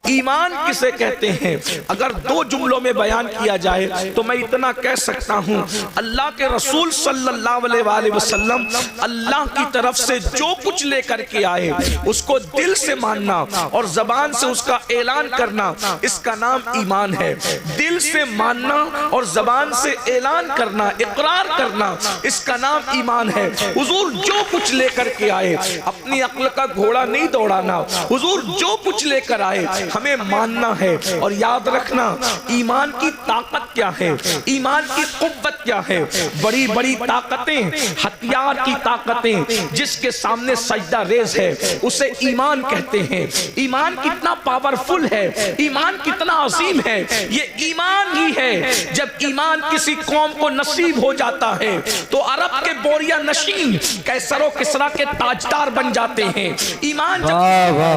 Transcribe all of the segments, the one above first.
ایمان کسے کہتے ہیں؟ اگر دو جملوں میں بیان کیا جائے تو میں اتنا کہہ سکتا ہوں، اللہ کے رسول صلی اللہ علیہ وآلہ وسلم اللہ کی طرف سے جو کچھ لے کر کے آئے اس کو دل سے ماننا اور زبان سے اس کا اعلان کرنا، اس کا نام ایمان ہے۔ دل سے ماننا اور زبان سے اعلان کرنا، اقرار کرنا، اس کا نام ایمان ہے۔ حضور جو کچھ لے کر کے آئے، اپنی عقل کا گھوڑا نہیں دوڑانا، حضور جو کچھ لے کر آئے ہمیں ماننا ہے۔ اور یاد رکھنا ایمان کی طاقت کیا ہے، ایمان کی قوت کیا ہے۔ بڑی بڑی طاقتیں، ہتھیار کی طاقتیں جس کے سامنے سجدہ ریز ہے اسے ایمان کہتے ہیں۔ ایمان کتنا پاورفل ہے، ایمان کتنا عظیم ہے، یہ ایمان ہی ہے۔ جب ایمان کسی قوم کو نصیب ہو جاتا ہے تو عرب کے بوریا نشین قیصر و کسریٰ کے تاجدار بن جاتے ہیں۔ ایمان جب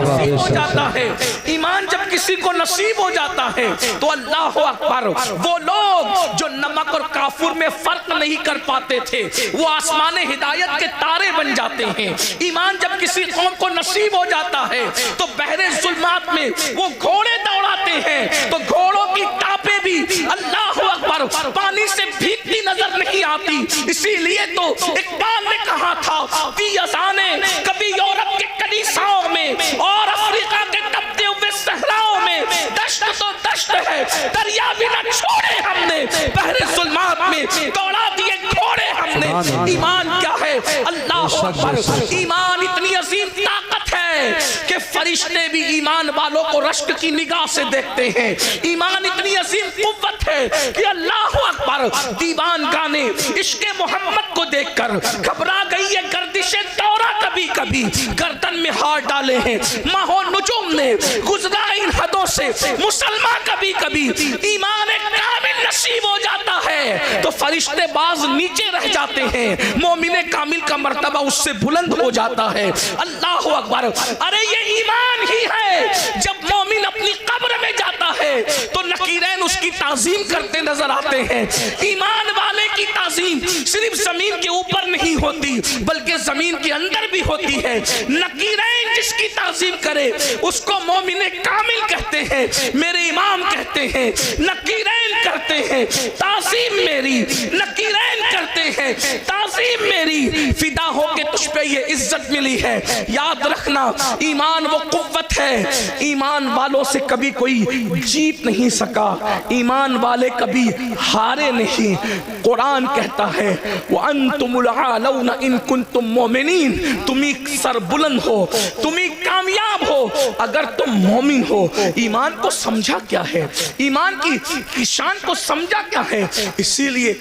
نصیب ہو جاتا ہے، ایمان جب کسی کو نصیب ہو جاتا ہے تو اللہ اکبر، وہ لوگ جو نمک اور کافور میں فرق نہیں کر پاتے تھے وہ آسمان ہدایت کے تارے بن جاتے ہیں۔ ایمان جب کسی قوم کو نصیب ہو جاتا ہے تو بحر ظلمات میں وہ گھوڑے دوڑاتے ہیں تو گھوڑوں کی ٹاپیں بھی اللہ اکبر پانی سے بھیگتی نظر نہیں آتی۔ اسی لیے تو اقبال نے کہا تھا کہ اذانیں کبھی یورپ کے کلیساؤں میں اور افریقہ کے تپتے ہوئے صحراؤں میں دشت تو دشت ہے، دریا بھی نہ چھوڑے ہم نے، بحر ظلمات میں دوڑا دیے گھوڑے ہم نے۔ ایمان کیا ہے؟ اللہ اکبر، ایمان اتنی عظیم طاقت ہے کہ فرشتے بھی ایمان والوں کو رشک کی نگاہ سے دیکھتے ہیں۔ ایمان اتنی عظیم قوت ہے کہ اللہ اکبر، دیوان گانے عشق محمد کو دیکھ کر گھبرا گئی ہے گردش دورہ، کبھی کبھی گردن میں ہاتھ ڈالے ہیں ماہ و نجوم نے، گزرا ان حدوں سے مسلمان کبھی کبھی ایمان کامل نصیب ہو جاتا ہے تو فرشتے باز نیچے رہ جاتے ہیں، مومن کامل کا مرتبہ اس سے بلند ہو جاتا ہے۔ اللہ اکبر، ارے یہ ایمان ہی ہے۔ جب مومن اپنی قبر میں جاتا ہے تو نکیرین اس کی تعظیم کرتے نظر آتے ہیں۔ ایمان والے کی تعظیم صرف زمین کے اوپر نہیں ہوتی بلکہ زمین کے اندر بھی ہوتی ہے۔ نکیرین جس کی تعظیم کرے اس کو مومن کامل کہتے ہیں، میرے امام کہتے ہیں، نکیرین کرتے ہیں تعظیم میری، نکیرین کرتے ہیں تعظیم میری، فدا ہو کے تجھ پہ یہ عزت ملی ہے۔ یاد رکھنا ایمان وہ قوت ہے، ایمان والوں سے کبھی کوئی جیت نہیں سکا، ایمان والے کبھی ہارے نہیں۔ قرآن کہتا ہے وَأَنْتُمُ الْعَالَوْنَ إِن كُنْتُم مُؤْمِنِينَ، تمہیں سر بلند ہو، تمہیں کامیاب ہو اگر تم مومن ہو۔ ایمان کو سمجھا کیا ہے، ایمان کی شان کو سمجھا کیا ہے؟ اسی لیے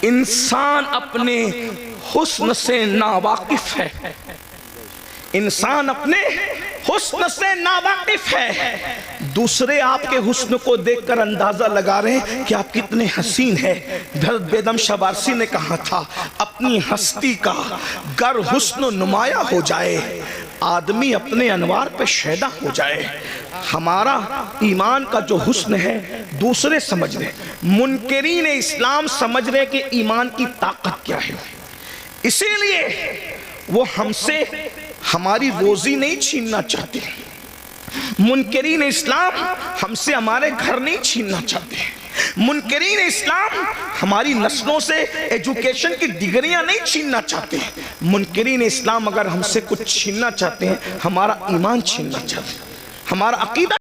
انسان اپنے حسن سے ناواقف ہے، انسان اپنے حسن سے ناواقف ہے۔ دوسرے آپ کے حسن کو دیکھ کر اندازہ لگا رہے ہیں کہ آپ کتنے حسین ہیں۔ حضرت بیدم شاہ وارسی نے کہا تھا اپنی ہستی کا گر حسن نمایاں ہو جائے، آدمی اپنے انوار پہ شیدا ہو جائے۔ ہمارا ایمان کا جو حسن ہے دوسرے سمجھ رہے، منکرین اسلام سمجھ رہے کہ ایمان کی طاقت کیا ہے، اسی لیے وہ ہم سے ہماری روزی نہیں چھیننا چاہتے۔ منکرین اسلام ہم سے ہمارے گھر نہیں چھیننا چاہتے، منکرین اسلام ہماری نسلوں سے ایجوکیشن کی ڈگریاں نہیں چھیننا چاہتے۔ منکرین اسلام اگر ہم سے کچھ چھیننا چاہتے ہیں ہمارا ایمان چھیننا چاہتے ہیں، ہمارا عقیدہ